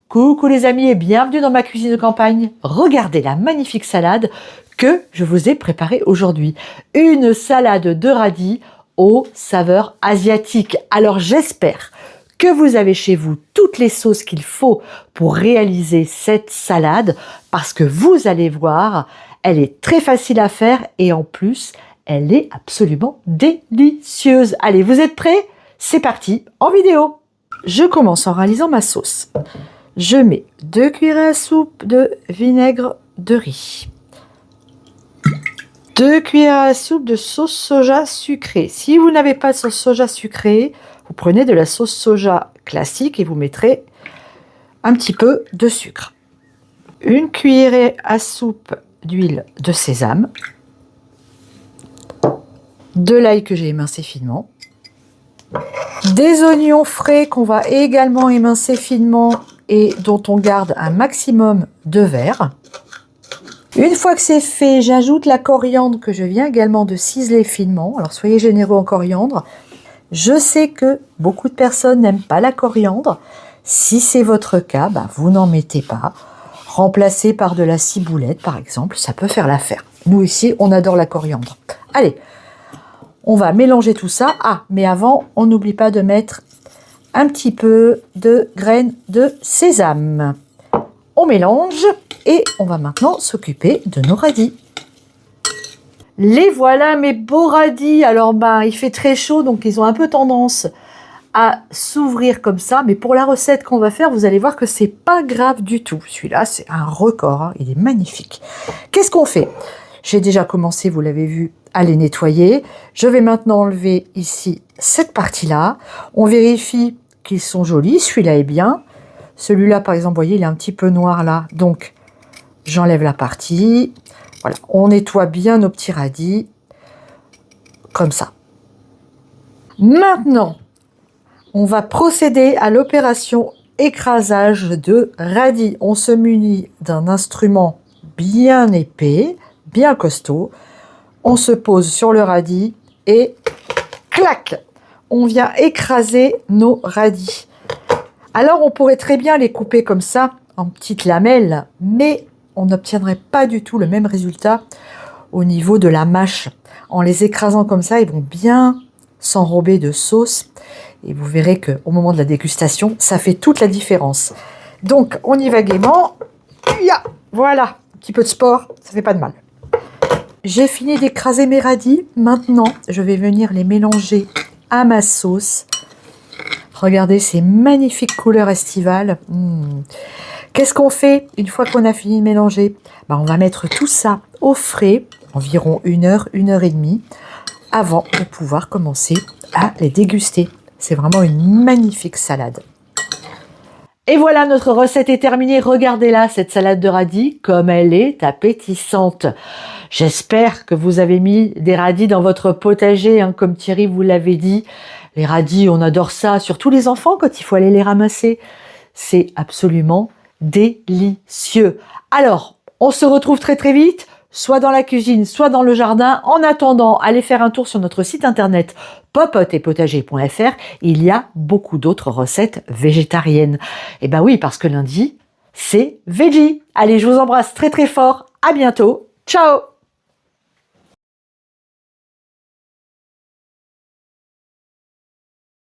Coucou les amis et bienvenue dans ma cuisine de campagne. Regardez la magnifique salade que je vous ai préparée aujourd'hui. Une salade de radis aux saveurs asiatiques. Alors j'espère que vous avez chez vous toutes les sauces qu'il faut pour réaliser cette salade parce que vous allez voir, elle est très facile à faire et en plus, elle est absolument délicieuse. Allez, vous êtes prêts? C'est parti, en vidéo. Je commence en réalisant ma sauce. Je mets 2 cuillères à soupe de vinaigre de riz. 2 cuillères à soupe de sauce soja sucrée. Si vous n'avez pas de sauce soja sucrée, vous prenez de la sauce soja classique et vous mettrez un petit peu de sucre. 1 cuillerée à soupe d'huile de sésame. De l'ail que j'ai émincé finement. Des oignons frais qu'on va également émincer finement et dont on garde un maximum de verre. Une fois que c'est fait, j'ajoute la coriandre que je viens également de ciseler finement. Alors soyez généreux en coriandre. Je sais que beaucoup de personnes n'aiment pas la coriandre. Si c'est votre cas, vous n'en mettez pas. Remplacez par de la ciboulette par exemple, ça peut faire l'affaire. Nous ici, on adore la coriandre. Allez, on va mélanger tout ça. Ah, mais avant, on n'oublie pas de mettre un petit peu de graines de sésame. On mélange et on va maintenant s'occuper de nos radis. Les voilà mes beaux radis. Alors il fait très chaud donc ils ont un peu tendance à s'ouvrir comme ça. Mais pour la recette qu'on va faire, vous allez voir que c'est pas grave du tout. Celui-là c'est un record, hein. Il est magnifique. Qu'est-ce qu'on fait? J'ai déjà commencé, vous l'avez vu, à les nettoyer. Je vais maintenant enlever ici cette partie-là. On vérifie qu'ils sont jolis. Celui-là est bien. Celui-là, par exemple, vous voyez, il est un petit peu noir là. Donc, j'enlève la partie. Voilà, on nettoie bien nos petits radis. Comme ça. Maintenant, on va procéder à l'opération écrasage de radis. On se munit d'un instrument bien épais, bien costaud. On se pose sur le radis et clac, on vient écraser nos radis. Alors on pourrait très bien les couper comme ça en petites lamelles, mais on n'obtiendrait pas du tout le même résultat au niveau de la mâche. En les écrasant comme ça, ils vont bien s'enrober de sauce et vous verrez qu'au moment de la dégustation, ça fait toute la différence. Donc on y va gaiement. Voilà, un petit peu de sport, ça fait pas de mal. J'ai fini d'écraser mes radis. Maintenant, je vais venir les mélanger à ma sauce. Regardez ces magnifiques couleurs estivales. Qu'est-ce qu'on fait une fois qu'on a fini de mélanger? On va mettre tout ça au frais, environ 1 heure, 1 heure et demie, avant de pouvoir commencer à les déguster. C'est vraiment une magnifique salade. Et voilà, notre recette est terminée. Regardez-la, cette salade de radis, comme elle est appétissante. J'espère que vous avez mis des radis dans votre potager, hein, comme Thierry vous l'avait dit. Les radis, on adore ça, surtout les enfants quand il faut aller les ramasser. C'est absolument délicieux. Alors, on se retrouve très très vite, soit dans la cuisine, soit dans le jardin. En attendant, allez faire un tour sur notre site internet popotespotager.fr. Il y a beaucoup d'autres recettes végétariennes. Et ben oui, parce que lundi, c'est veggie. Allez, je vous embrasse très très fort. À bientôt. Ciao!